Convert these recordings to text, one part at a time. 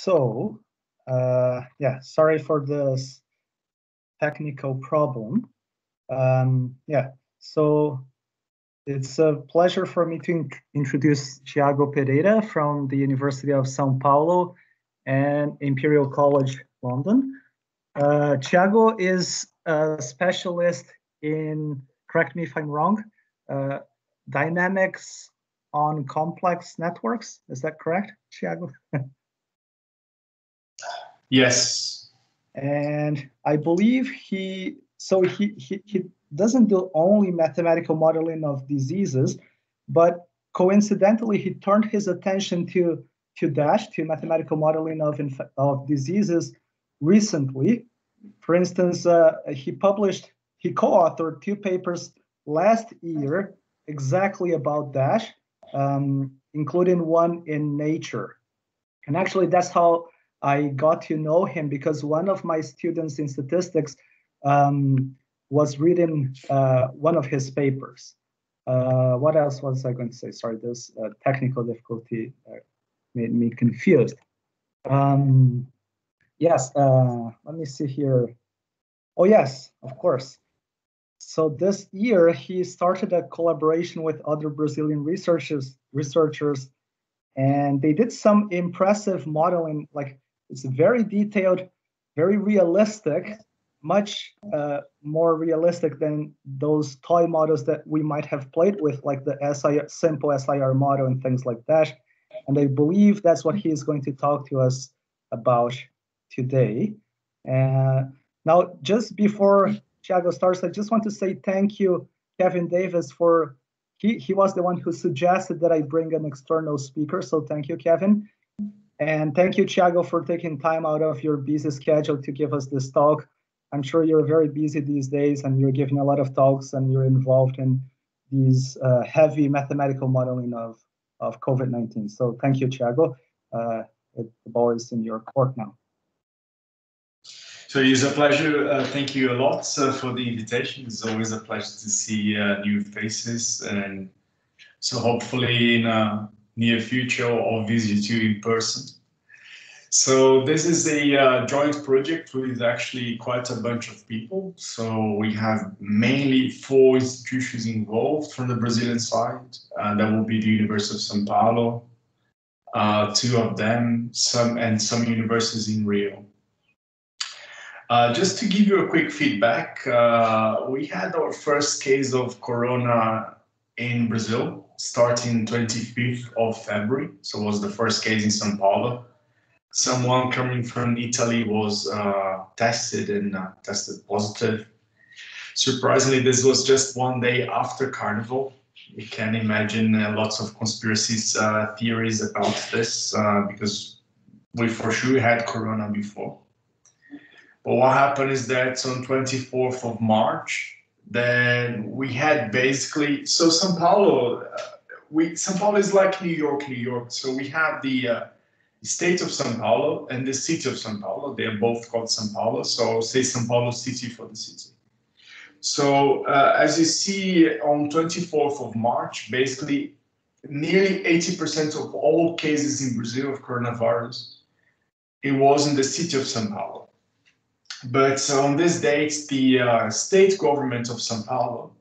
So, yeah, sorry for this technical problem. Yeah, so it's a pleasure for me to introduce Tiago Pereira from the University of São Paulo and Imperial College London. Tiago is a specialist in, correct me if I'm wrong, dynamics on complex networks. Is that correct, Tiago? Yes. And I believe he doesn't do only mathematical modeling of diseases, but coincidentally, he turned his attention to mathematical modeling of diseases recently. For instance, he co-authored 2 papers last year exactly about DASH, including one in Nature. And actually, that's how I got to know him, because one of my students in statistics was reading one of his papers. What else was I going to say? Sorry, this technical difficulty made me confused. Yes, let me see here. Oh, yes, of course. So this year, he started a collaboration with other Brazilian researchers, and they did some impressive modeling. Like, it's very detailed, very realistic, much more realistic than those toy models that we might have played with, like the simple SIR model and things like that. And I believe that's what he is going to talk to us about today. Now, just before Tiago starts, I just want to say thank you, Kevin Davis, for he was the one who suggested that I bring an external speaker. So thank you, Kevin. And thank you, Tiago, for taking time out of your busy schedule to give us this talk. I'm sure you're very busy these days and you're giving a lot of talks and you're involved in these heavy mathematical modeling of COVID-19. So thank you, Tiago. The ball is in your court now. So it's a pleasure. Thank you a lot for the invitation. It's always a pleasure to see new faces, and so hopefully in a near future I'll visit you in person. So this is a joint project with actually quite a bunch of people. So we have mainly 4 institutions involved from the Brazilian side. That will be the University of São Paulo, 2 of them, some universities in Rio. Just to give you a quick feedback, we had our first case of corona in Brazil starting 25th of February. So it was the first case in São Paulo. Someone coming from Italy was tested and tested positive. Surprisingly, this was just 1 day after Carnival. You can imagine lots of conspiracy theories about this because we for sure had corona before. But what happened is that on 24th of March, then we had basically, so São Paulo, São Paulo is like New York. So we have the state of São Paulo and the city of São Paulo. They are both called São Paulo. So say São Paulo city for the city. So as you see on 24th of March, basically nearly 80% of all cases in Brazil of coronavirus, it was in the city of São Paulo. But on this date, the state government of São Paulo,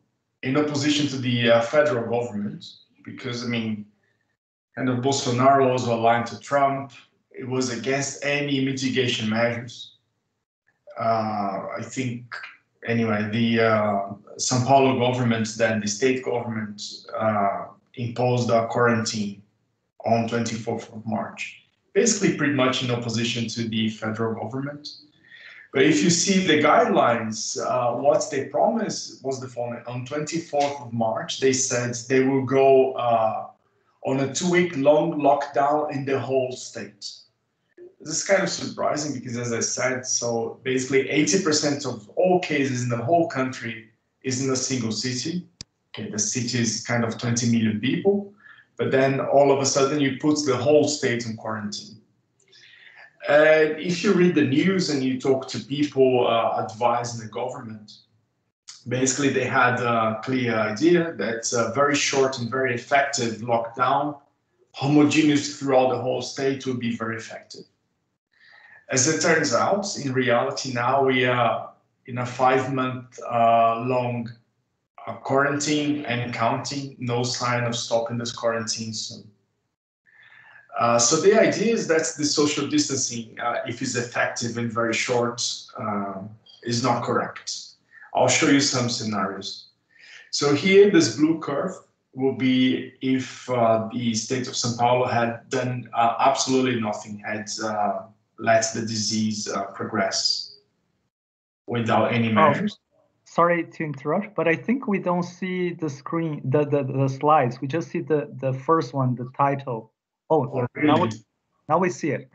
in opposition to the federal government, because, I mean, kind of Bolsonaro was aligned to Trump, it was against any mitigation measures. I think, anyway, the São Paulo government, then the state government, imposed a quarantine on 24th of March, basically pretty much in opposition to the federal government. But if you see the guidelines, what they promised was the following. On 24th of March, they said they will go on a 2-week long lockdown in the whole state. This is kind of surprising because, as I said, so basically 80% of all cases in the whole country is in a single city. Okay, the city is kind of 20 million people, but then all of a sudden you put the whole state in quarantine. If you read the news and you talk to people advising the government, basically they had a clear idea that a very short and very effective lockdown, homogeneous throughout the whole state, would be very effective. As it turns out, in reality, now we are in a 5-month long quarantine and counting, no sign of stopping this quarantine soon. So the idea is that the social distancing, if it's effective and very short, is not correct. I'll show you some scenarios. So here, this blue curve will be if the state of São Paulo had done absolutely nothing, had let the disease progress without any measures. Sorry to interrupt, but I think we don't see the screen, the slides. We just see the first one, the title. Oh, really? Now we see it.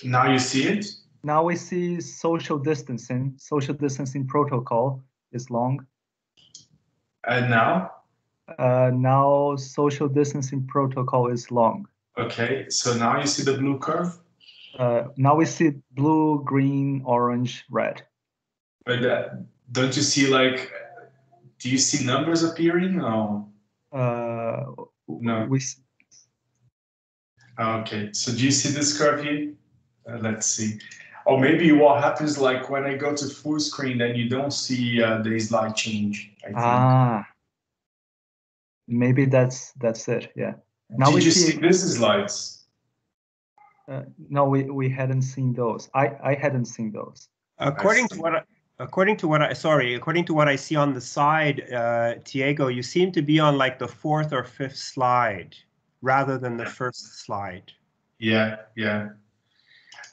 Now you see it? Now we see social distancing. Social distancing protocol is long. And now? Now social distancing protocol is long. Okay, so now you see the blue curve? Now we see blue, green, orange, red. But don't you see, like, do you see numbers appearing? Or? No. Okay, so do you see this curve here? Let's see. Or maybe what happens, like when I go to full screen, then you don't see the slide change, I think. Maybe that's it, yeah. Now Did you see these slides? No, we hadn't seen those. I hadn't seen those. According to what I see on the side, Tiago, you seem to be on like the 4th or 5th slide rather than the first slide. Yeah.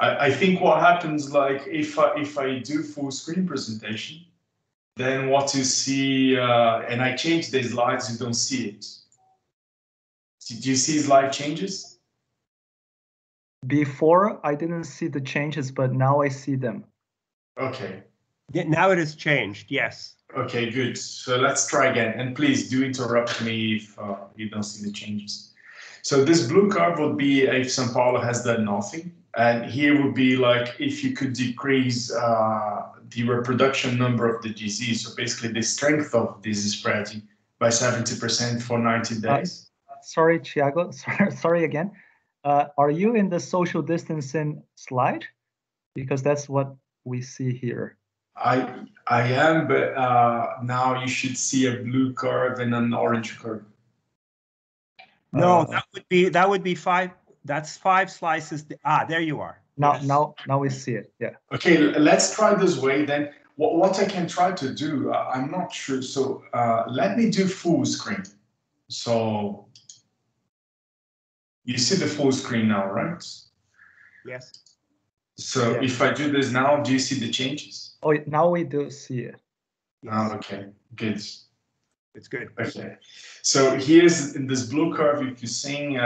I think what happens, like if I do full screen presentation, then what you see, and I change the slides, you don't see it. Did you see slide changes? Before I didn't see the changes, but now I see them. Okay. Yeah, now it has changed, yes. Okay, good. So let's try again. And please do interrupt me if you don't see the changes. So this blue curve would be if São Paulo has done nothing. And here would be like if you could decrease the reproduction number of the disease. So basically the strength of this spreading by 70% for 90 days. Sorry, Tiago. Sorry again. Are you in the social distancing slide? Because that's what we see here. I am, but now you should see a blue curve and an orange curve. No, that would be 5. That's 5 slices. There you are. Now, yes. now we see it. Yeah. Okay, let's try this way then. What I can try to do, I'm not sure. So let me do full screen. So you see the full screen now, right? Yes. So yeah. If I do this now, do you see the changes? Oh, now we do see it. Yes. Oh, okay, good. It's good. Okay, so here's in this blue curve, if you're seeing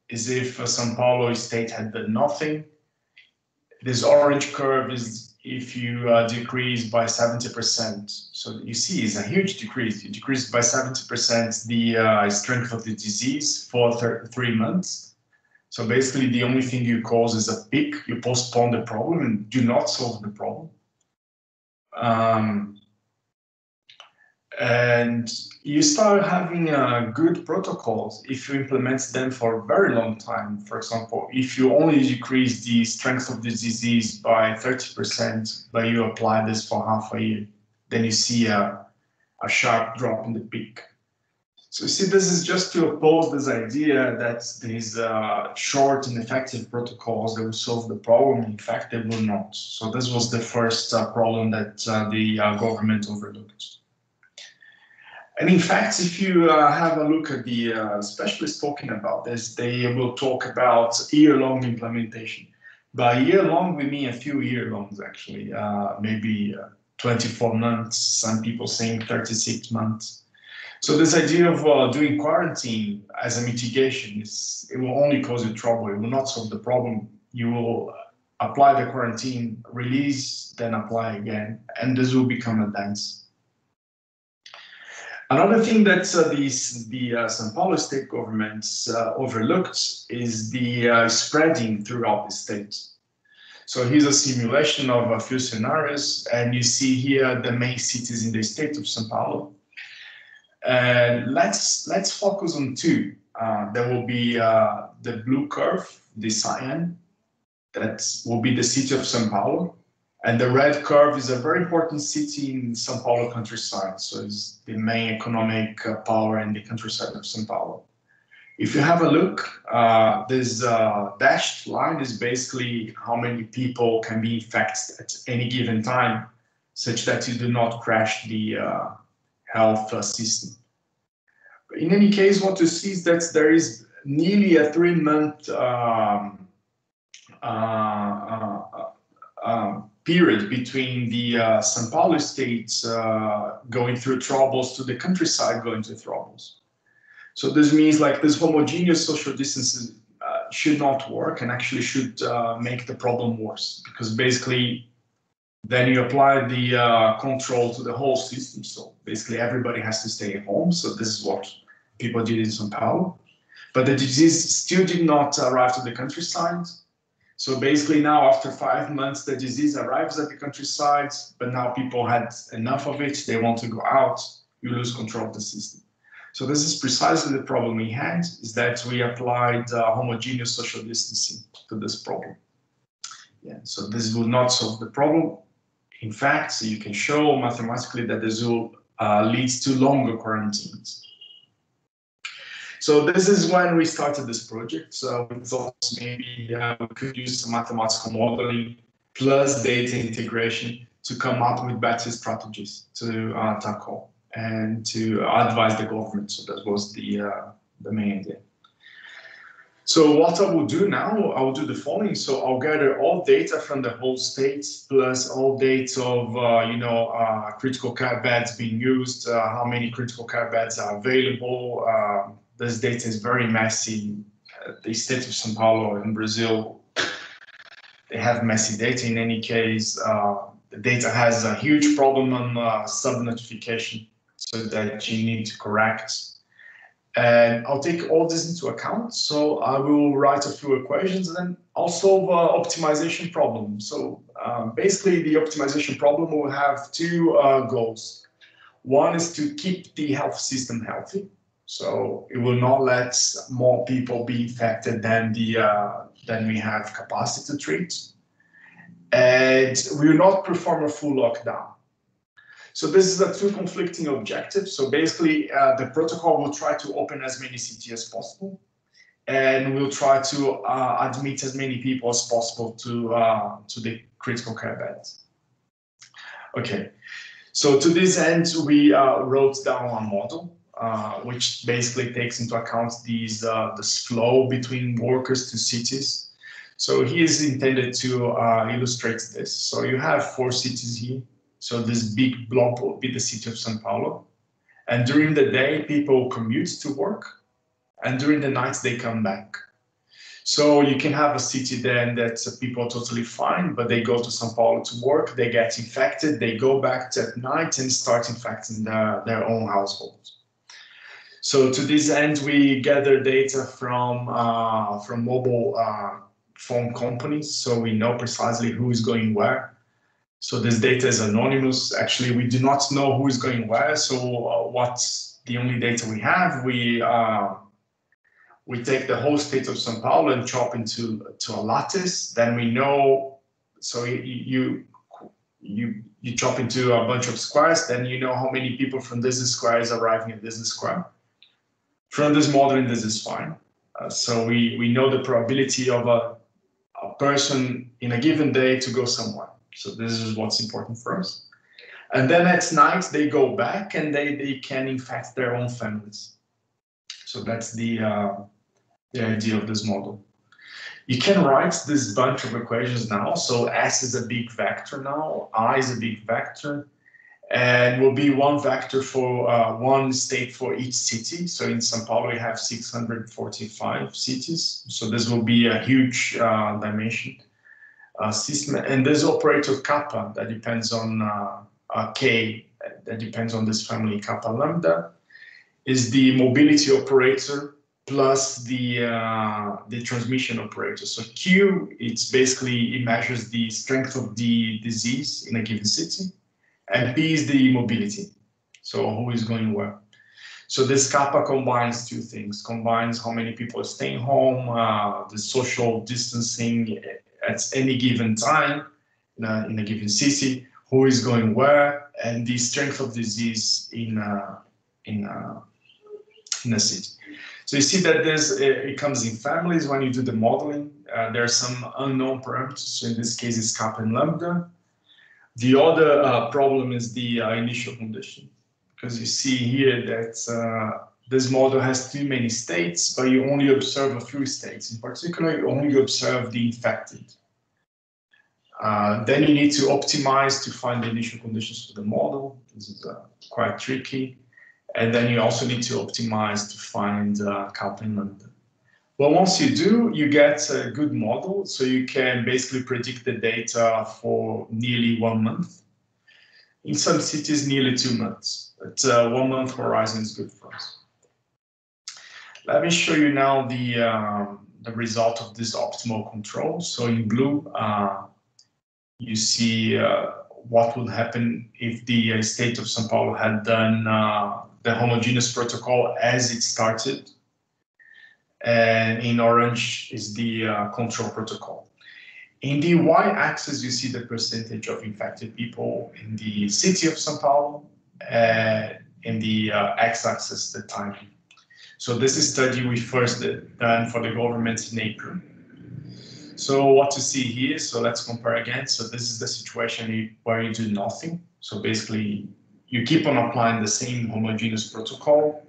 is if São Paulo state had done nothing. This orange curve is if you decrease by 70%. So you see it's a huge decrease. You decrease by 70% the strength of the disease for 3 months. So basically the only thing you cause is a peak. You postpone the problem and do not solve the problem. And you start having good protocols if you implement them for a very long time. For example, if you only decrease the strength of the disease by 30%, but you apply this for half a year, then you see a sharp drop in the peak. So you see, this is just to oppose this idea that these short and effective protocols that will solve the problem. In fact, they will not. So this was the first problem that the government overlooked. And in fact, if you have a look at the specialists talking about this, they will talk about year-long implementation. By year-long, we mean a few year-longs, actually, maybe 24 months, some people saying 36 months. So this idea of doing quarantine as a mitigation, it will only cause you trouble. It will not solve the problem. You will apply the quarantine, release, then apply again, and this will become a dance. Another thing that the São Paulo state government overlooked is the spreading throughout the state. So here's a simulation of a few scenarios, and you see here the main cities in the state of São Paulo. Let's focus on 2. There will be the blue curve, the cyan, That will be the city of São Paulo. And the red curve is a very important city in São Paulo countryside. So it's the main economic power in the countryside of São Paulo. If you have a look, this dashed line is basically how many people can be infected at any given time, such that you do not crash the health system. In any case, what you see is that there is nearly a 3-month period between the São Paulo states going through troubles to the countryside going through troubles. So this means like this homogeneous social distancing should not work and actually should make the problem worse, because basically then you apply the control to the whole system. So basically everybody has to stay at home. So this is what people did in São Paulo. But the disease still did not arrive to the countryside. So basically now after 5 months, the disease arrives at the countryside, but now people had enough of it. They want to go out, you lose control of the system. So this is precisely the problem we had, is that we applied homogeneous social distancing to this problem. Yeah, so this will not solve the problem. In fact, you can show mathematically that this will lead to longer quarantines. So this is when we started this project. So we thought maybe we could use some mathematical modeling plus data integration to come up with better strategies to tackle and to advise the government. So that was the main idea. So what I will do now, I will do the following. So I'll gather all data from the whole state, plus all data of, critical care beds being used, how many critical care beds are available. This data is very messy. The state of São Paulo in Brazil, they have messy data in any case. The data has a huge problem on sub-notification, so that you need to correct. And I'll take all this into account. So I will write a few equations and then I'll solve an optimization problem. So basically the optimization problem will have two goals. One is to keep the health system healthy. So it will not let more people be infected than we have capacity to treat. And we will not perform a full lockdown. So this is a two conflicting objectives. So basically, the protocol will try to open as many cities as possible, and we'll try to admit as many people as possible to the critical care beds. Okay, so to this end, we wrote down a model, which basically takes into account this flow between workers to cities. So he is intended to illustrate this. So you have 4 cities here. So this big blob will be the city of São Paulo. And during the day, people commute to work. And during the night, they come back. So you can have a city then that people are totally fine, but they go to São Paulo to work, they get infected, they go back at night and start infecting their own households. So to this end, we gather data from mobile phone companies, so we know precisely who is going where. So this data is anonymous. Actually, we do not know who is going where. So what's the only data we have? We take the whole state of São Paulo and chop into a lattice. Then we know. So you chop into a bunch of squares. Then you know how many people from this square is arriving at this square. From this modeling, this is fine. So we know the probability of a person in a given day to go somewhere. So this is what's important for us. And then at night, they go back and they can infect their own families. So that's the idea of this model. You can write this bunch of equations now. So S is a big vector now, I is a big vector, and will be one vector for one state for each city. So in São Paulo, we have 645 cities. So this will be a huge dimension. System, and this operator kappa that depends on k, that depends on this family kappa lambda, is the mobility operator plus the transmission operator. So Q, it's basically, it measures the strength of the disease in a given city, and P is the mobility, so who is going where. So this kappa combines two things, combines how many people are staying home, the social distancing, at any given time in a given city, who is going where, and the strength of disease in a city. So you see that it comes in families when you do the modeling. There are some unknown parameters. So in this case, it's kappa and lambda. The other problem is the initial condition, because you see here that this model has too many states, but you only observe a few states. In particular, you only observe the infected. Then you need to optimize to find the initial conditions for the model. This is quite tricky. And then you also need to optimize to find kappa and lambda. But once you do, you get a good model. So you can basically predict the data for nearly 1 month. In some cities, nearly 2 months. But 1 month horizon is good for us. Let me show you now the result of this optimal control. So in blue, you see what would happen if the state of São Paulo had done the homogeneous protocol as it started. And in orange is the control protocol. In the y-axis, you see the percentage of infected people in the city of São Paulo. In the x-axis, the timing. So this is study we first done for the government in April. So what you see here, so let's compare again. So this is the situation where you do nothing. So basically, you keep on applying the same homogeneous protocol.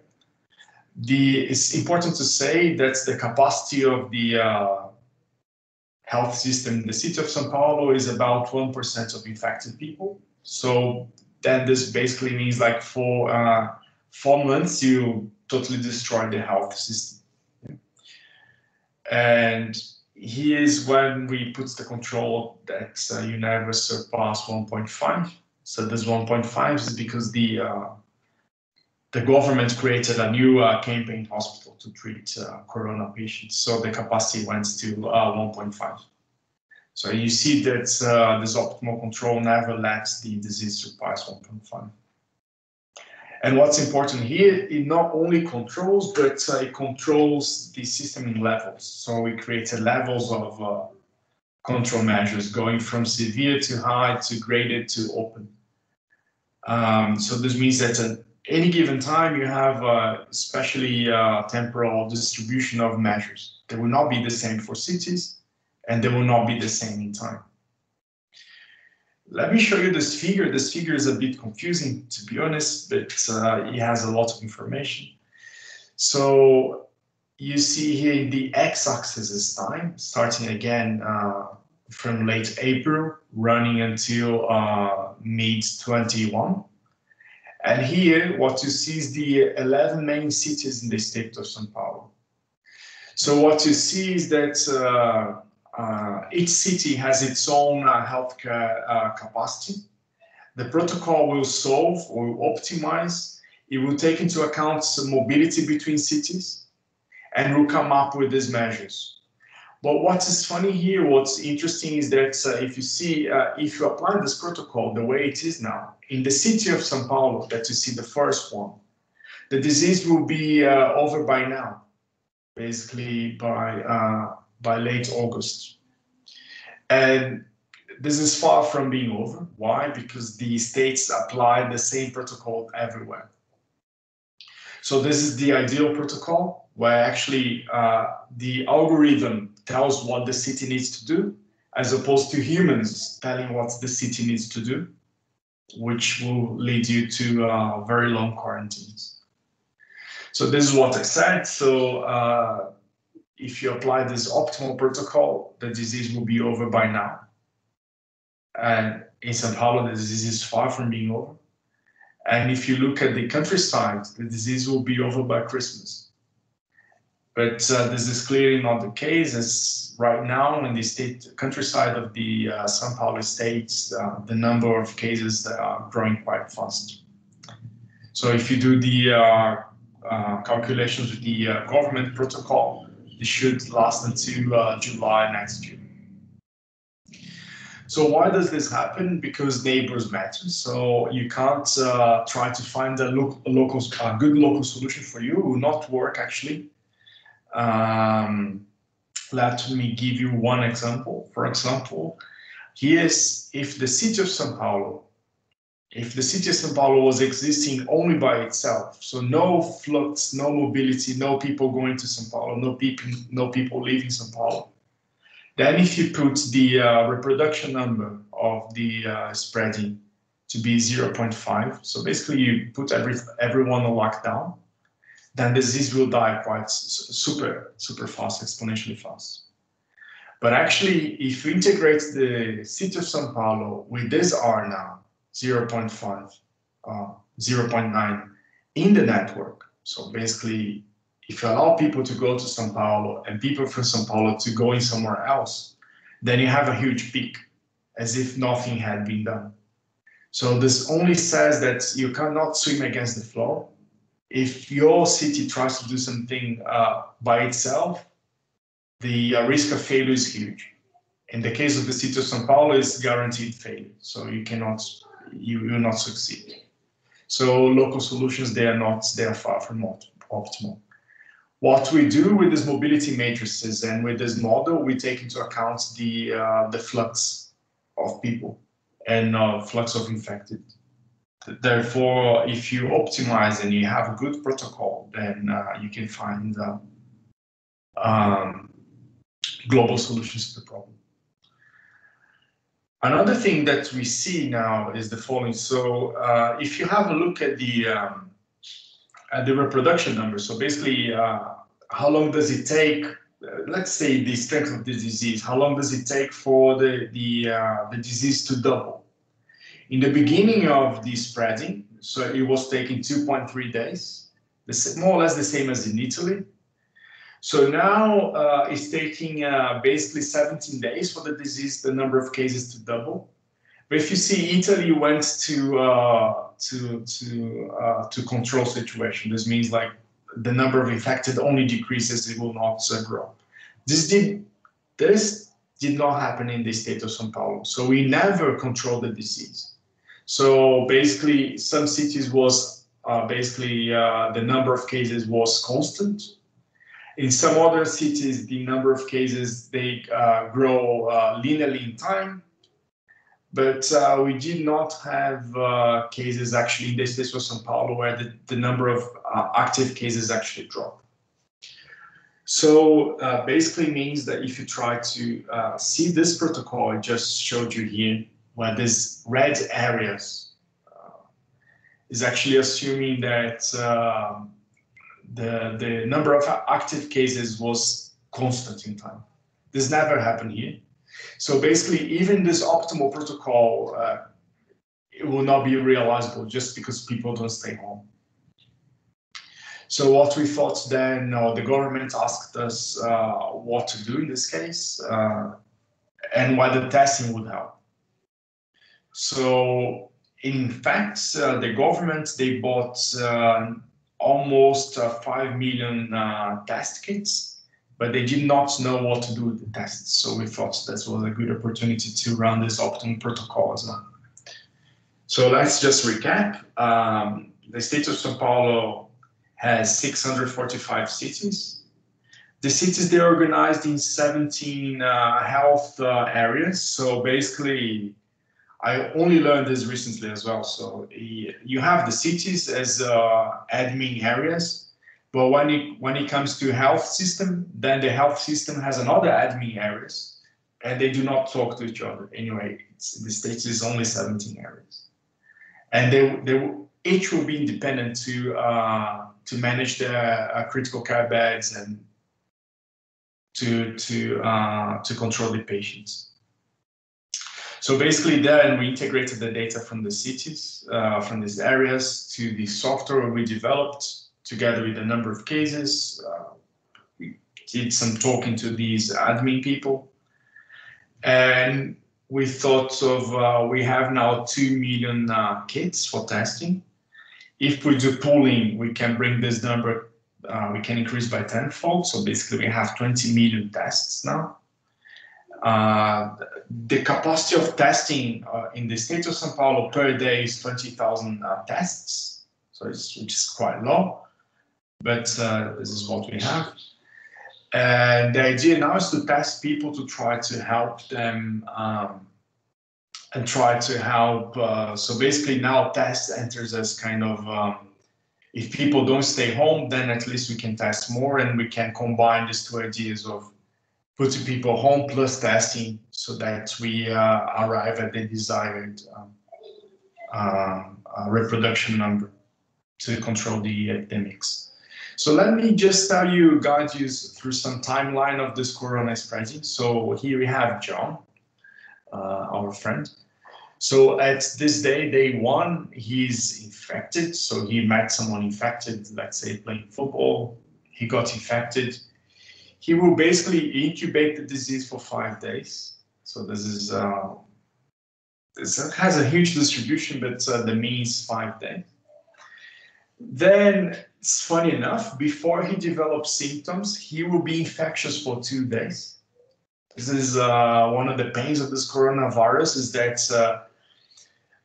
It's important to say that the capacity of the health system in the city of São Paulo is about 1% of infected people. So then this basically means like for 4 months, you totally destroy the health system. And here's when we put the control that you never surpass 1.5. So this 1.5 is because the government created a new campaign hospital to treat corona patients. So the capacity went to 1.5. So you see that this optimal control never lets the disease surpass 1.5. And what's important here, it not only controls, but it controls the system in levels. So we created levels of control measures going from severe to high to graded to open. So this means that at any given time you have especially temporal distribution of measures. They will not be the same for cities, and they will not be the same in time. Let me show you this figure. This figure is a bit confusing, to be honest, but it has a lot of information. So you see here the x-axis is time, starting again from late April, running until mid-21. And here, what you see is the 11 main cities in the state of São Paulo. So what you see is that each city has its own healthcare capacity. The protocol will solve or optimize. It will take into account some mobility between cities and will come up with these measures. But what is funny here, what's interesting is that if you see, if you apply this protocol the way it is now, in the city of São Paulo, that you see the first one, the disease will be over by now, basically by late August. And this is far from being over. Why? Because the states apply the same protocol everywhere. So this is the ideal protocol where actually the algorithm tells what the city needs to do, as opposed to humans telling what the city needs to do, which will lead you to very long quarantines. So this is what I said. So if you apply this optimal protocol, the disease will be over by now. And in São Paulo, the disease is far from being over. And if you look at the countryside, the disease will be over by Christmas. But this is clearly not the case, as right now in the countryside of the São Paulo states, the number of cases are growing quite fast. So if you do the calculations with the government protocol, it should last until July next year. So why does this happen? Because neighbors matter. So you can't try to find a good local solution for you. It will not work, actually. Let me give you one example. For for example, here's if the city of São Paulo, was existing only by itself, so no flux, no mobility, no people going to São Paulo, no people leaving São Paulo, then if you put the reproduction number of the spreading to be 0.5, so basically you put everyone on lockdown, then the disease will die quite super fast, exponentially fast. But actually, if you integrate the city of São Paulo with this R now, 0.5, 0.9 in the network, so basically, if you allow people to go to São Paulo and people from São Paulo to go in somewhere else, then you have a huge peak, as if nothing had been done. So this only says that you cannot swim against the flow. If your city tries to do something by itself, the risk of failure is huge. In the case of the city of São Paulo, it's guaranteed failure. So you will not succeed. So local solutions, they are far from optimal. What we do with these mobility matrices and with this model, we take into account the flux of people and flux of infected. Therefore, if you optimize and you have a good protocol, then you can find global solutions to the problem. Another thing that we see now is the following. So if you have a look at the reproduction numbers, so basically how long does it take, let's say the strength of the disease, how long does it take for the disease to double? In the beginning of the spreading, so it was taking 2.3 days, more or less the same as in Italy. So now it's taking basically 17 days for the disease, the number of cases to double. But if you see, Italy went to control situation. This means like the number of infected only decreases; it will not grow. This did not happen in the state of São Paulo. So we never controlled the disease. So basically, some cities was the number of cases was constant. In some other cities, the number of cases, they grow linearly in time. But we did not have cases actually in the state of São Paulo where the number of active cases actually dropped. So basically means that if you try to see this protocol I just showed you here, where these red areas is actually assuming that the number of active cases was constant in time. This never happened here. So basically, even this optimal protocol, it will not be realizable just because people don't stay home. So what we thought then, the government asked us what to do in this case and why the testing would help. So in fact, the government, they bought almost 5 million test kits, but they did not know what to do with the tests. So we thought that was a good opportunity to run this optimum protocol as well. So let's just recap. The state of São Paulo has 645 cities. The cities, they're organized in 17 health areas. So basically, I only learned this recently as well. So you have the cities as admin areas, but when it comes to health system, then the health system has another admin areas, and they do not talk to each other. Anyway, the states is only 17 areas, and they each will be independent to manage the critical care beds and to control the patients. So basically then we integrated the data from the cities, from these areas to the software we developed together with a number of cases. We did some talking to these admin people. And we thought of, we have now 2 million kits for testing. If we do pooling, we can bring this number, we can increase by tenfold. So basically we have 20 million tests now. The capacity of testing in the state of São Paulo per day is 20,000 tests, so which is quite low, but this is what we have. And the idea now is to test people to try to help them and try to help. So basically now test enters as kind of, if people don't stay home, then at least we can test more, and we can combine these two ideas of putting people home plus testing so that we arrive at the desired reproduction number to control the epidemics. So let me just guide you through some timeline of this corona spreading. So here we have John, our friend. So at this day 1, he's infected. So he met someone infected, let's say playing football. He got infected. He will basically incubate the disease for 5 days. So this is this has a huge distribution, but the mean is 5 days. Then, it's funny enough, before he develops symptoms, he will be infectious for 2 days. This is one of the pains of this coronavirus, is that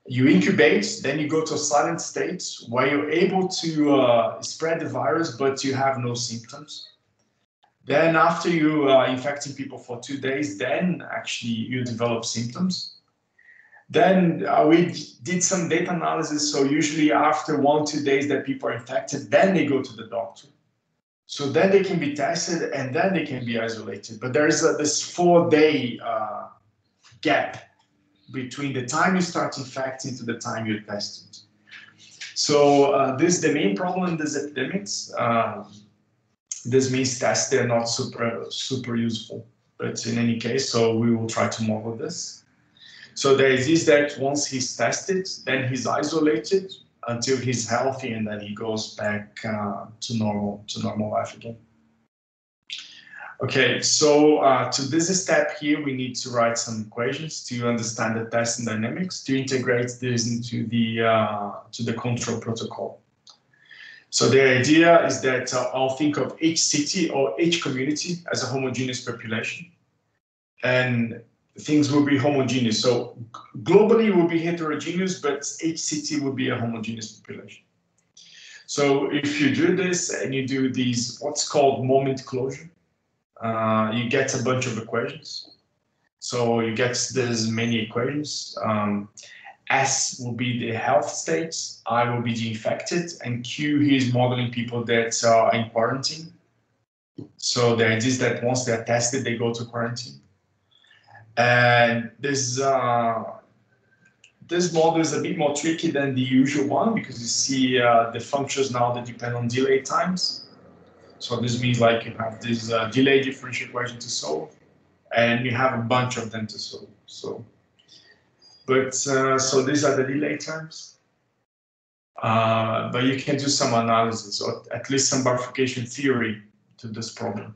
you incubate, then you go to a silent state where you're able to spread the virus, but you have no symptoms. Then after you infecting people for 2 days, then actually you develop symptoms. Then we did some data analysis. So usually after 1-2 days that people are infected, then they go to the doctor. So then they can be tested and then they can be isolated. But there is this 4-day gap between the time you start infecting to the time you're tested. So this is the main problem in these epidemics. This means tests, they're not super useful. But in any case, so we will try to model this. So the idea is that once he's tested, then he's isolated until he's healthy, and then he goes back to normal life again. Okay, so to this step here, we need to write some equations to understand the testing dynamics to integrate this into the control protocol. So the idea is that I'll think of each city or each community as a homogeneous population, and things will be homogeneous. So globally it will be heterogeneous, but each city will be a homogeneous population. So if you do this and you do these, what's called moment closure, you get a bunch of equations. So you get this many equations. S will be the health states, I will be the infected, and Q, he is modeling people that are in quarantine. So the idea is that once they're tested, they go to quarantine. And this model is a bit more tricky than the usual one, because you see the functions now that depend on delay times. So this means like you have this delay differential equation to solve, and you have a bunch of them to solve. So these are the delay terms. But you can do some analysis, or at least some bifurcation theory to this problem.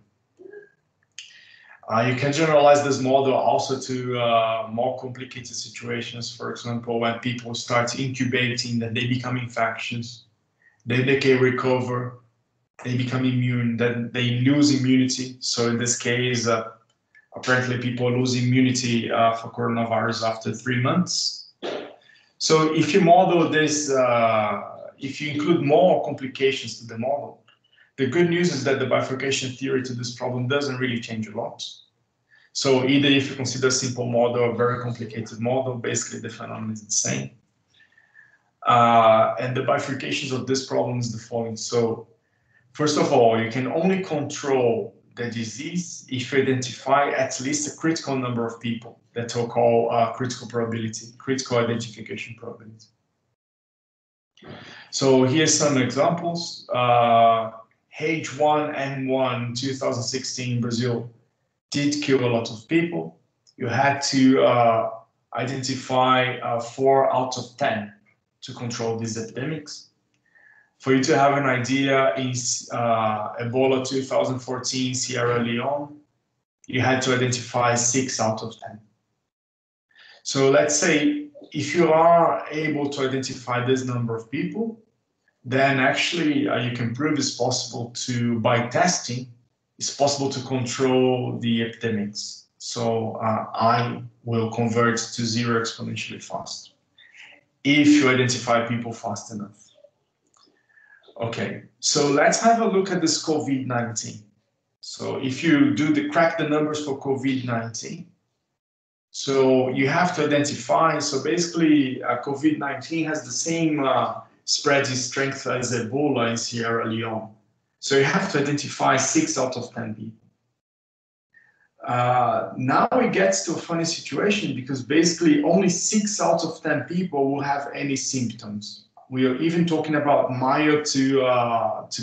You can generalize this model also to more complicated situations. For example, when people start incubating, then they become infectious, then they can recover, they become immune, then they lose immunity. So in this case, apparently people lose immunity for coronavirus after 3 months. So if you model this, if you include more complications to the model, the good news is that the bifurcation theory to this problem doesn't really change a lot. So either if you consider a simple model or a very complicated model, basically the phenomenon is the same. And the bifurcations of this problem is the following. So first of all, you can only control the disease if you identify at least a critical number of people that we'll call critical probability, critical identification probability. So here's some examples. H1N1 2016 Brazil did kill a lot of people. You had to identify 4 out of 10 to control these epidemics. For you to have an idea, in Ebola 2014 Sierra Leone, you had to identify 6 out of 10. So let's say if you are able to identify this number of people, then actually you can prove it's possible to, by testing, it's possible to control the epidemics. So I will convert to 0 exponentially fast if you identify people fast enough. Okay, so let's have a look at this COVID-19. So if you crack the numbers for COVID-19, so you have to identify, so basically COVID-19 has the same spread strength as Ebola in Sierra Leone. So you have to identify 6 out of 10 people. Now it gets to a funny situation because basically only 6 out of 10 people will have any symptoms. We are even talking about mild to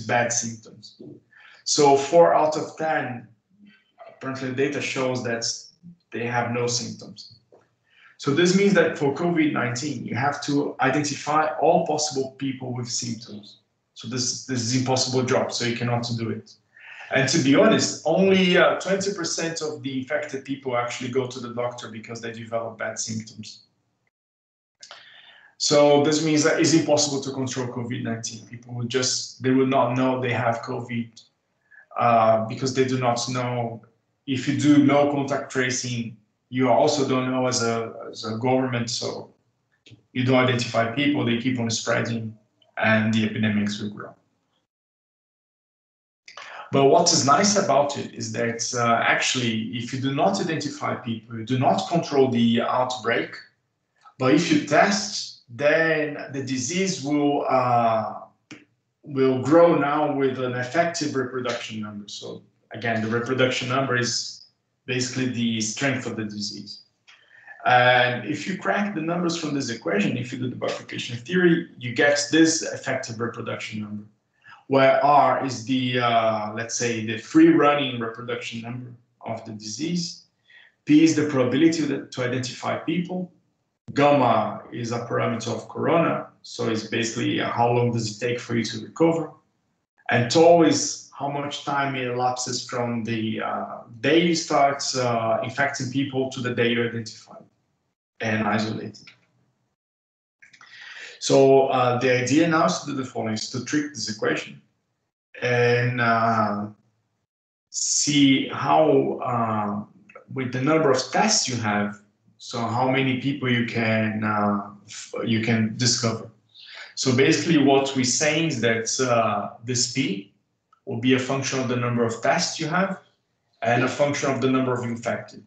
bad symptoms. So 4 out of 10, apparently the data shows that they have no symptoms. So this means that for COVID-19, you have to identify all possible people with symptoms. So this is an impossible job, so you cannot do it. And to be honest, only 20% of the infected people actually go to the doctor because they develop bad symptoms. So this means that it's impossible to control COVID-19. People they will not know they have COVID because they do not know. If you do no contact tracing, you also don't know as a government, so you don't identify people, they keep on spreading and the epidemics will grow. But what is nice about it is that actually, if you do not identify people, you do not control the outbreak, but if you test, then the disease will grow now with an effective reproduction number. So again, the reproduction number is basically the strength of the disease. And if you crack the numbers from this equation, if you do the bifurcation theory, you get this effective reproduction number, where R is the, let's say, the free running reproduction number of the disease. P is the probability to identify people. Gamma is a parameter of corona, so it's basically how long does it take for you to recover. And tau is how much time it elapses from the day you start infecting people to the day you identify and isolated. So the idea now is to do the following, is to trick this equation and see how, with the number of tests you have, so how many people you can discover. So basically what we're saying is that this P will be a function of the number of tests you have and a function of the number of infected.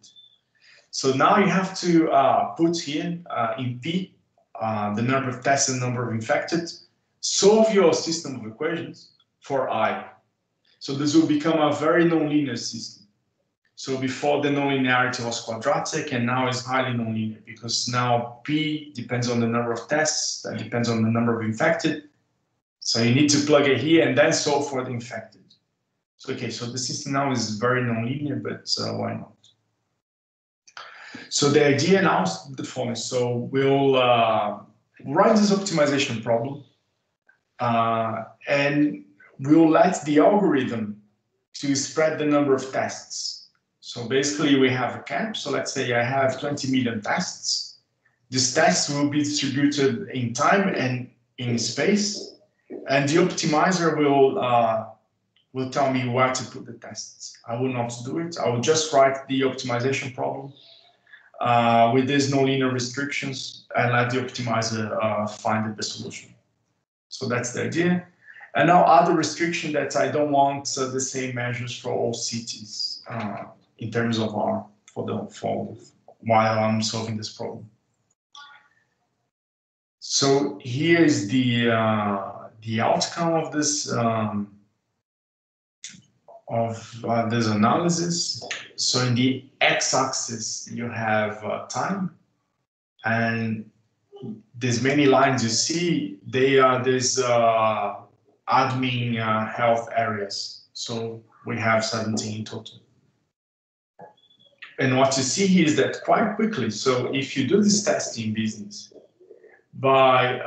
So now you have to put here in P the number of tests and number of infected, solve your system of equations for I. So this will become a very nonlinear system. So before the nonlinearity was quadratic and now it's highly nonlinear because now P depends on the number of tests, that depends on the number of infected. So you need to plug it here and then solve for the infected. So, okay, so the system now is very nonlinear, but why not? So the idea now is the following. So we'll run this optimization problem and we'll let the algorithm to spread the number of tests. So basically we have a cap. So let's say I have 20 million tests. These tests will be distributed in time and in space. And the optimizer will tell me where to put the tests. I will not do it. I will just write the optimization problem with these nonlinear restrictions and let the optimizer find the solution. So that's the idea. And now other restriction that I don't want the same measures for all cities in terms of R for while I'm solving this problem. So here is the outcome of this analysis. So in the x-axis you have time, and these many lines you see, they are these admin health areas. So we have 17 in total. And what you see here is that quite quickly, so if you do this testing business, by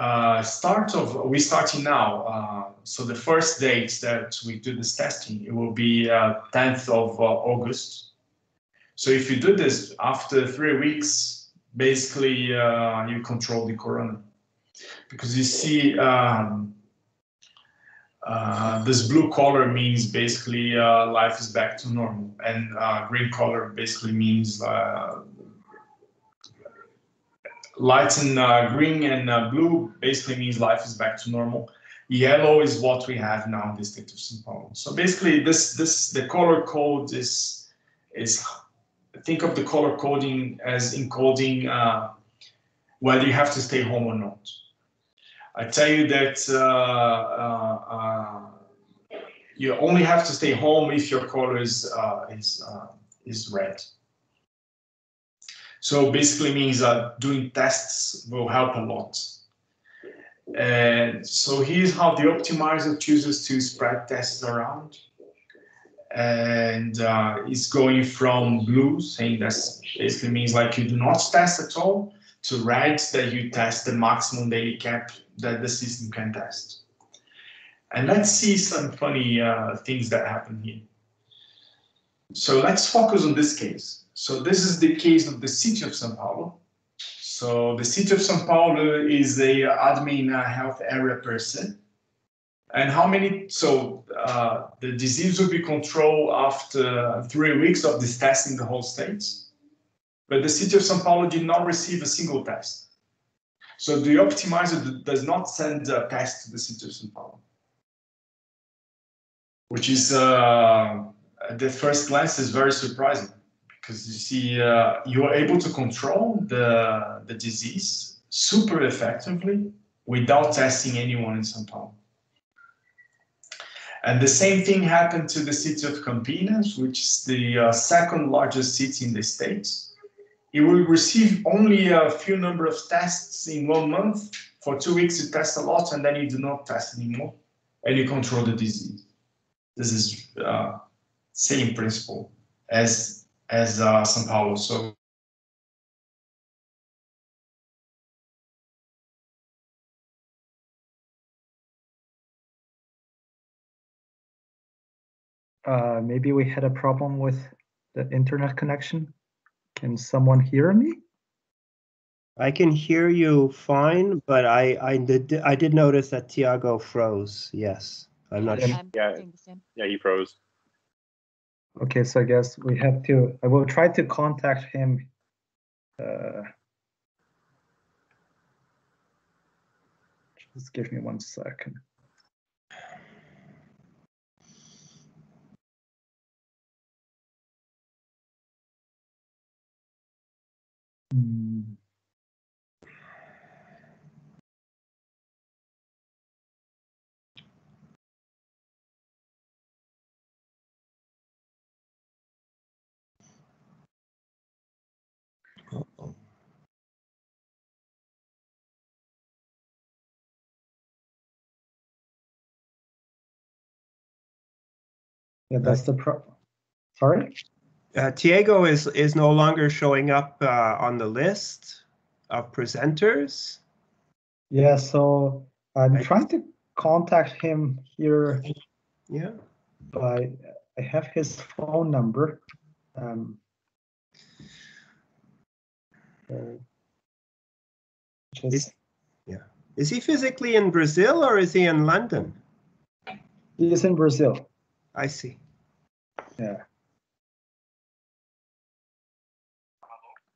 we're starting now, so the first date that we do this testing, it will be 10th of August. So if you do this after 3 weeks, basically you control the corona. Because you see this blue color means basically life is back to normal, and green color basically means light in green and blue basically means life is back to normal. Yellow is what we have now in the state of São Paulo. So basically, the color code is think of the color coding as encoding whether you have to stay home or not. I tell you that you only have to stay home if your color is red. So basically means that doing tests will help a lot. And so here's how the optimizer chooses to spread tests around. And it's going from blue, saying that basically means like you do not test at all, to red, that you test the maximum daily cap that the system can test. And let's see some funny things that happen here. So let's focus on this case. So this is the case of the city of São Paulo. So the city of São Paulo is a admin health area person. And how many, so the disease will be controlled after 3 weeks of this test in the whole state. But the city of São Paulo did not receive a single test. So the optimizer does not send a test to the city of São Paulo, which is, at the first glance, is very surprising. Because you see, you are able to control the disease super effectively without testing anyone in São Paulo. And the same thing happened to the city of Campinas, which is the second largest city in the state. It will receive only a few number of tests in 1 month. For 2 weeks, you test a lot, and then you do not test anymore, and you control the disease. This is same principle as São Paulo. So maybe we had a problem with the internet connection. Can someone hear me? I can hear you fine, but I did notice that Tiago froze. Yes, I'm not sure. Yeah, he froze. Okay, so I guess we have to. I will try to contact him. Just give me 1 second. Yeah, that's the problem. Sorry? Tiago is no longer showing up on the list of presenters. Yeah, so I'm trying to contact him here. Yeah. I have his phone number. Is he physically in Brazil or is he in London? He is in Brazil. I see. Yeah.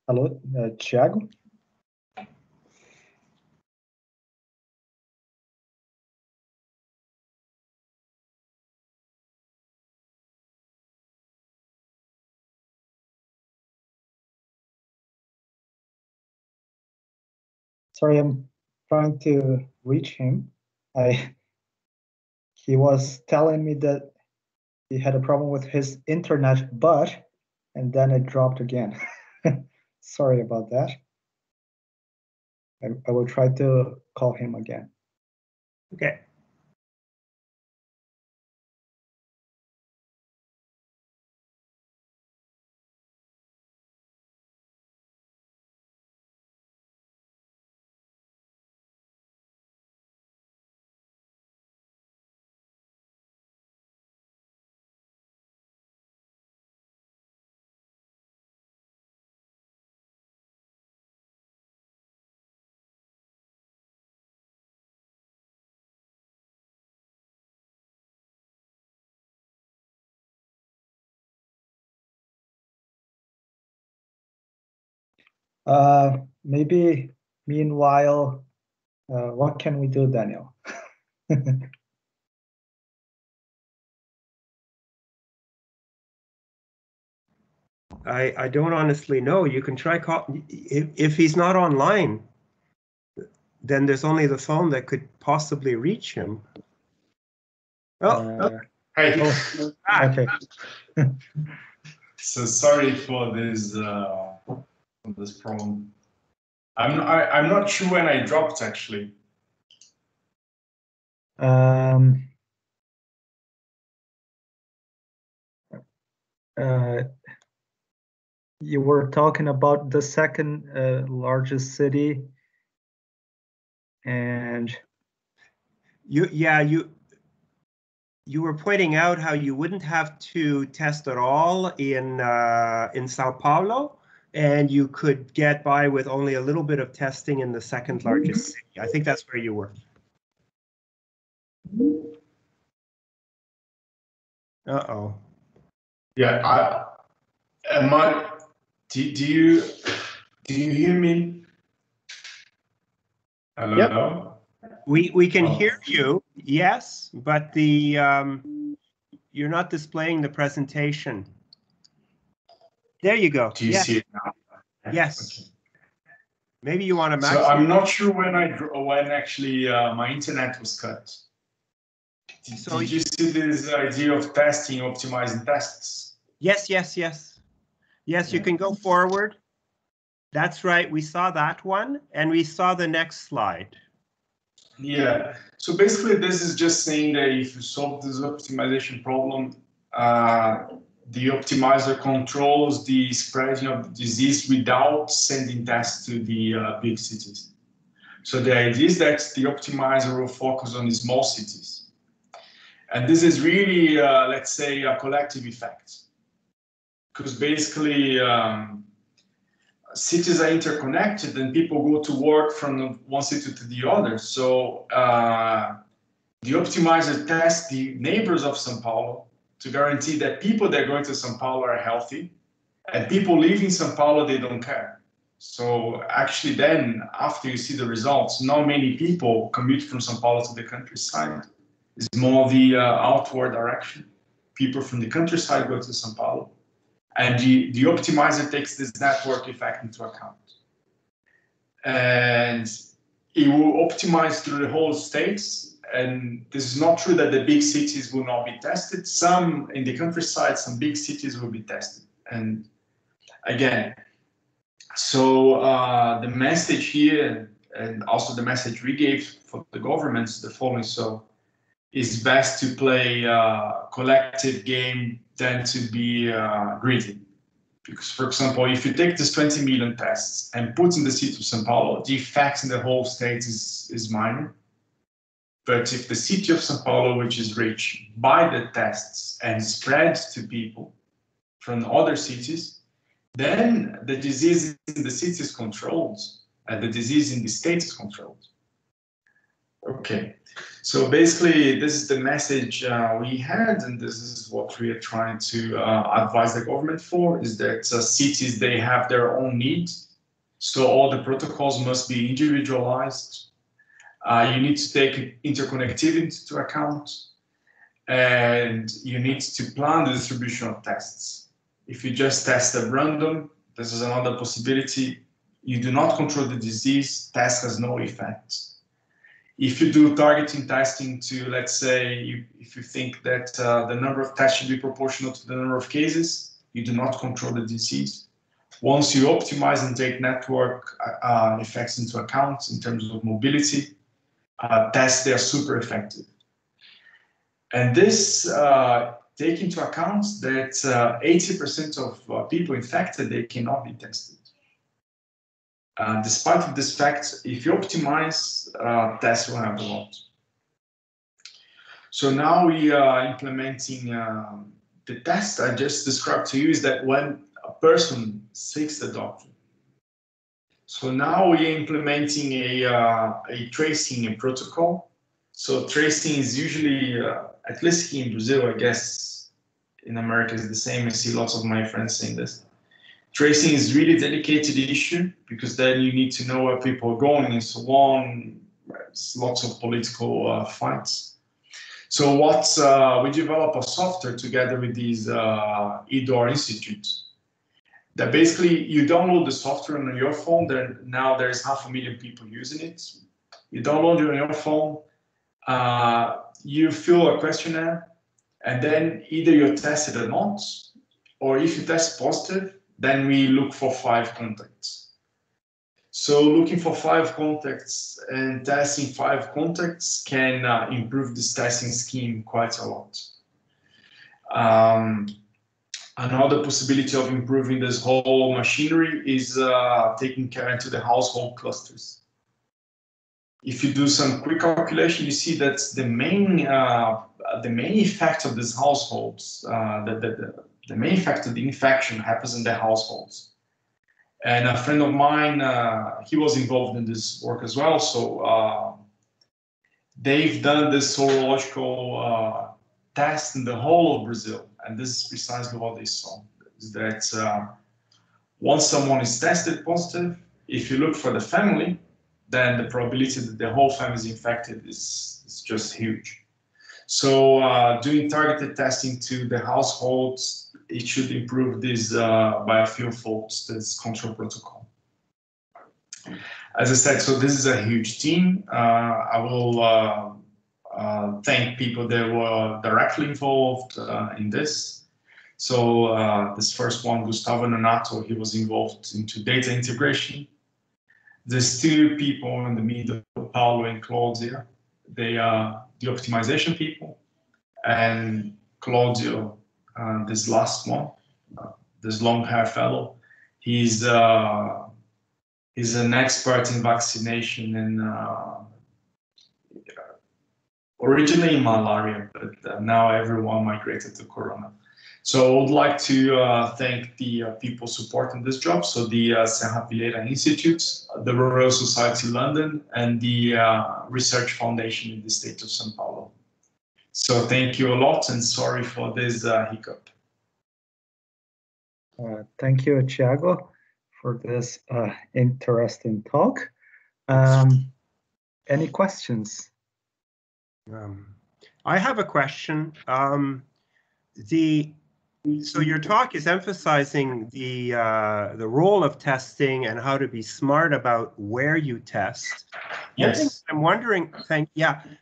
Hello, Tiago? Sorry, I'm trying to reach him. He was telling me that he had a problem with his internet, and then it dropped again. Sorry about that. I will try to call him again. Okay. Maybe meanwhile, what can we do, Daniel? I don't honestly know. You can try call if he's not online, then there's only the phone that could possibly reach him. Oh, Hey. Okay. So sorry for this problem. I'm not sure when I dropped actually. You were talking about the second largest city, and you were pointing out how you wouldn't have to test at all in Sao Paulo, and you could get by with only a little bit of testing in the second largest city. I think that's where you were. Uh-oh. Yeah, do you hear me? Hello? Yep. We can hear you, yes, but the you're not displaying the presentation. There you go. Do you see it now? Yes. Okay. Maybe you want to So I'm not sure when actually my internet was cut. Did you see this idea of testing, optimizing tests? Yes. Yes, you can go forward. That's right. We saw that one, and we saw the next slide. Yeah. So basically, this is just saying that if you solve this optimization problem, the optimizer controls the spreading of the disease without sending tests to the big cities. So the idea is that the optimizer will focus on the small cities. And this is really, let's say, a collective effect. Because basically, cities are interconnected and people go to work from one city to the other. So the optimizer tests the neighbors of São Paulo to guarantee that people that are going to São Paulo are healthy, and people leaving São Paulo, they don't care. So actually then, after you see the results, not many people commute from São Paulo to the countryside. It's more the outward direction. People from the countryside go to São Paulo. And the optimizer takes this network effect into account. And it will optimize through the whole states. And this is not true that the big cities will not be tested. Some in the countryside, some big cities will be tested. And again, so the message here, and also the message we gave for the governments, the following: so it's best to play a collective game than to be greedy. Because, for example, if you take this 20 million tests and put in the city of São Paulo, the effect in the whole state is minor. But if the city of São Paulo, which is rich, buy the tests and spread to people from other cities, then the disease in the city is controlled and the disease in the state is controlled. Okay, so basically this is the message we had, and this is what we are trying to advise the government for, is that cities, they have their own needs. So all the protocols must be individualized. You need to take interconnectivity into account, and you need to plan the distribution of tests. If you just test at random, this is another possibility. You do not control the disease, test has no effect. If you do targeting testing to, let's say, if you think that the number of tests should be proportional to the number of cases, you do not control the disease. Once you optimize and take network effects into account in terms of mobility, tests, they are super effective. And this take into account that 80% of people infected, they cannot be tested. Despite this fact, if you optimize, tests will have a lot. So now we are implementing the test I just described to you, is that when a person seeks the doctor. So now we are implementing a tracing protocol. So tracing is usually, at least here in Brazil, I guess in America is the same. I see lots of my friends saying this. Tracing is really a dedicated issue, because then you need to know where people are going and so on, There's lots of political fights. So what we develop a software together with these EDOR institutes that basically you download the software on your phone. Now there's 500,000 people using it. You download it on your phone, you fill a questionnaire, and then either you're tested or not, or if you test positive, then we look for 5 contacts. So looking for 5 contacts and testing 5 contacts can improve this testing scheme quite a lot. Another possibility of improving this whole machinery is taking care into the household clusters. If you do some quick calculation, you see that the main effect of these households, the main effect of the infection happens in the households. And a friend of mine, he was involved in this work as well. So they've done this serological test in the whole of Brazil. And this is precisely what they saw, is that once someone is tested positive, if you look for the family, then the probability that the whole family is infected is just huge. So doing targeted testing to the households, it should improve this by a few folds, this control protocol. As I said, so this is a huge team. I will thank people that were directly involved in this. So this first one, Gustavo Nonato, he was involved into data integration. There's 2 people in the middle, Paulo and Claudio. They are the optimization people. And Claudio, this last one, this long hair fellow, he's an expert in vaccination and originally in malaria, but now everyone migrated to corona. So I would like to thank the people supporting this job. So the Serra Pilheira Institute, the Royal Society London, and the Research Foundation in the state of São Paulo. So thank you a lot, and sorry for this hiccup. Thank you, Tiago, for this interesting talk. Any questions? I have a question. So your talk is emphasizing the role of testing and how to be smart about where you test. Yes. I'm wondering.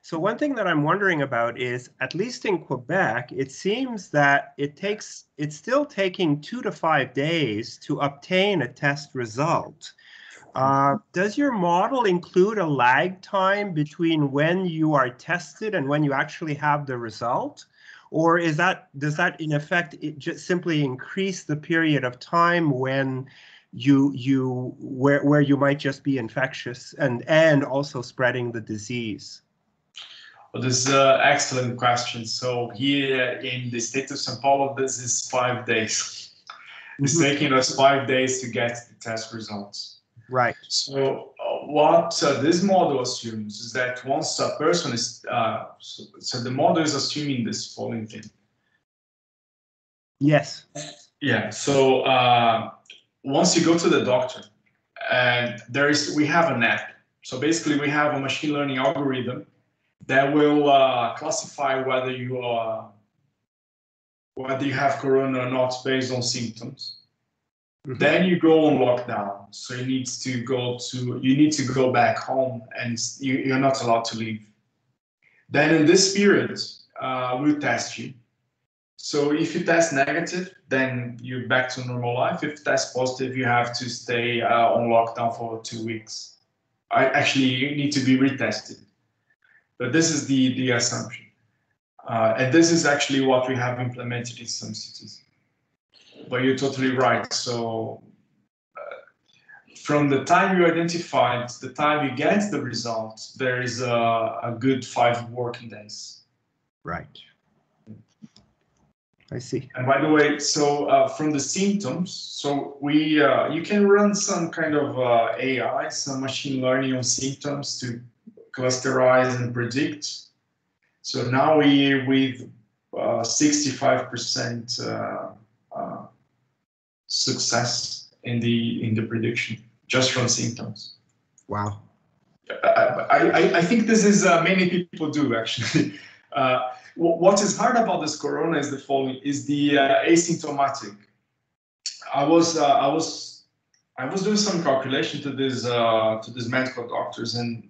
So one thing that I'm wondering about is, at least in Quebec, it seems that it's still taking 2 to 5 days to obtain a test result. Does your model include a lag time between when you are tested and when you actually have the result? Or does that in effect just simply increase the period of time when where you might just be infectious and also spreading the disease? Well, this is an excellent question. So here in the state of São Paulo, this is 5 days. It's taking us 5 days to get the test results. Right. So what this model assumes is that once a person is, so the model is assuming this following thing. Yes. Yeah. So once you go to the doctor, and we have an app. So basically, we have a machine learning algorithm that will classify whether you have corona or not based on symptoms. Mm-hmm. Then you go on lockdown, so you need to go back home, and you're not allowed to leave. Then in this period, we'll test you. So if you test negative, then you're back to normal life. If you test positive, you have to stay on lockdown for 2 weeks. You need to be retested. But this is the assumption, and this is actually what we have implemented in some cities. But you're totally right. So from the time you identify it, the time you get the result, there is a good 5 working days. Right. I see. And by the way, so from the symptoms, so you can run some kind of AI, some machine learning on symptoms to clusterize and predict. So now with 65% success in the prediction just from symptoms. Wow. I think this is many people do actually. What is hard about this corona is the following: is the asymptomatic. I was doing some calculation to these medical doctors, and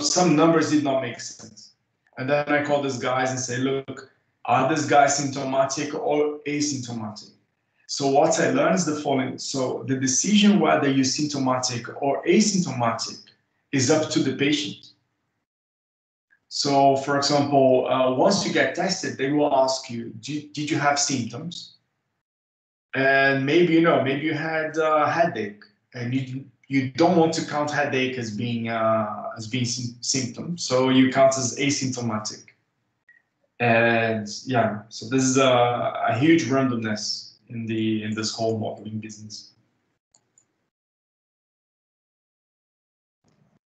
some numbers did not make sense. And then I called these guys and say, look, are these guys symptomatic or asymptomatic? So what I learned is the following. So the decision whether you're symptomatic or asymptomatic is up to the patient. So, for example, once you get tested, they will ask you, did you have symptoms? And maybe you had a headache, and you don't want to count headache as being symptom, so you count as asymptomatic. And yeah, so this is a huge randomness in this whole modeling business.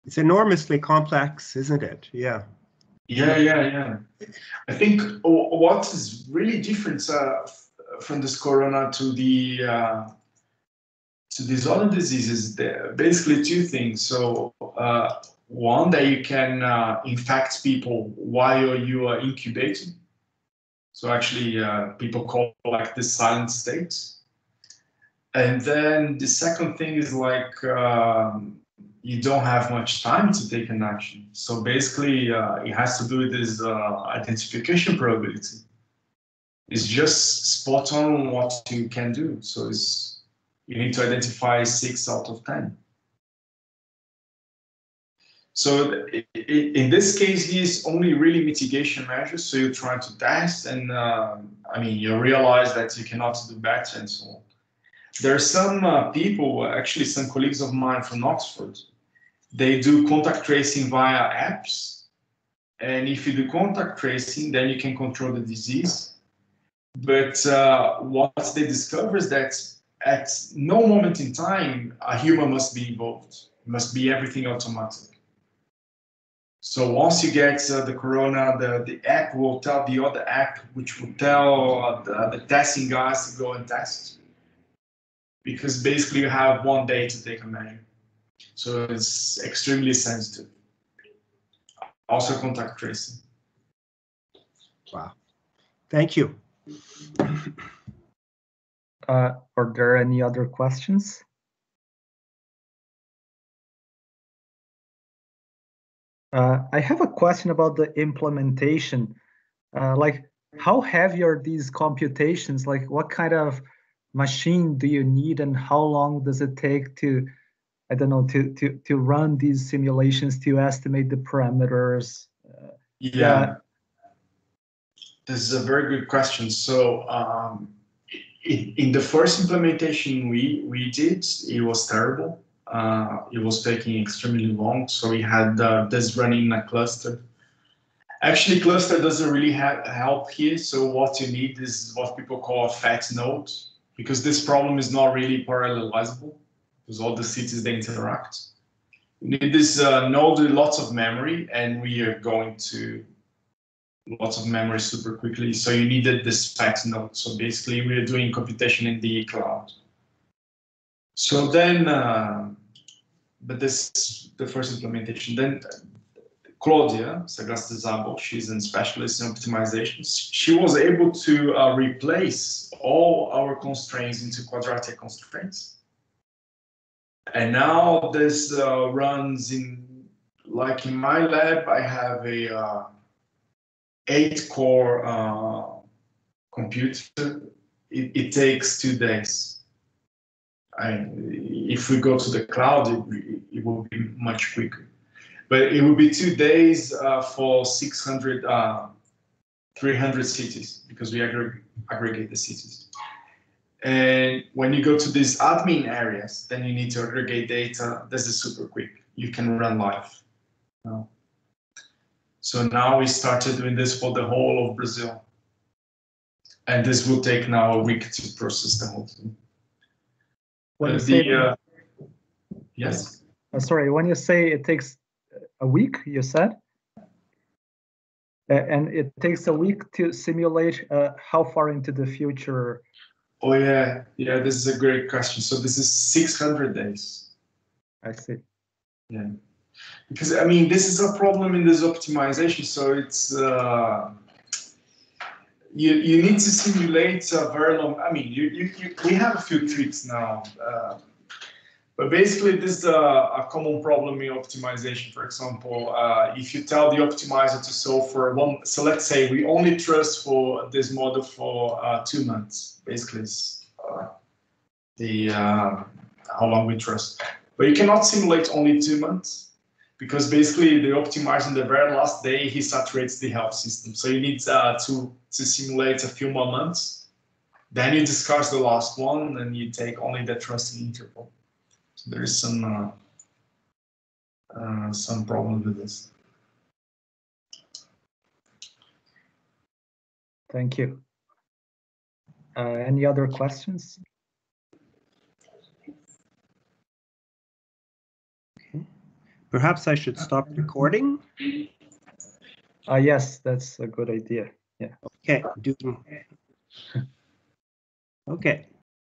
It's enormously complex, isn't it? Yeah. Yeah. I think what is really different from this corona to these other diseases, there are basically two things. So one, that you can infect people while you are incubating. So actually, people call like the silent state. And then the second thing is like you don't have much time to take an action. So basically, it has to do with this identification probability. It's just spot on what you can do. So you need to identify 6 out of 10. So in this case, it's only really mitigation measures. So you try to test, and you realize that you cannot do better and so on. There are some people, actually some colleagues of mine from Oxford, they do contact tracing via apps. And if you do contact tracing, then you can control the disease. But what they discover is that at no moment in time, a human must be involved. It must be everything automatic. So once you get the corona, the app will tell the other app, which will tell the testing guys to go and test. Because basically you have 1 day to take a measure. So it's extremely sensitive. Also contact tracing. Wow. Thank you. Are there any other questions? I have a question about the implementation. Like, how heavy are these computations? Like, what kind of machine do you need, and how long does it take to, I don't know, to run these simulations to estimate the parameters? Yeah, this is a very good question. So in the first implementation we did, it was terrible. It was taking extremely long. So we had this running in a cluster. Actually, cluster doesn't really help here. So what you need is what people call a fat node, because this problem is not really parallelizable, because all the cities, they interact. You need this node with lots of memory, and we are going to lots of memory super quickly. So you needed this fat node. So basically, we are doing computation in the cloud. So then, but this is the first implementation. Then Claudia Sagasta-Zabel, she's a specialist in optimization. She was able to replace all our constraints into quadratic constraints. And now this runs in, like in my lab, I have a 8-core computer. It takes 2 days. If we go to the cloud, it will be much quicker. But it will be 2 days for 300 cities, because we aggregate the cities. And when you go to these admin areas, then you need to aggregate data. This is super quick. You can run live. So now we started doing this for the whole of Brazil. And this will take now a week to process the whole thing. Yes? Sorry, when you say it takes a week, you said? And it takes a week to simulate how far into the future? Oh, yeah, this is a great question. So this is 600 days. I see. Yeah. Because I mean, this is a problem in this optimization. So it's you need to simulate a very long. I mean, we have a few tricks now, but basically this is a common problem in optimization. For example, if you tell the optimizer to solve for one, so let's say we only trust for this model for 2 months. Basically, it's how long we trust. But you cannot simulate only 2 months, because basically the optimizer in the very last day, he saturates the health system. So you need to simulate a few more months. Then you discard the last one and you take only the trusting interval. So there is some problem with this. Thank you. Any other questions? Perhaps I should stop recording. Yes, that's a good idea. Yeah. Okay. Okay.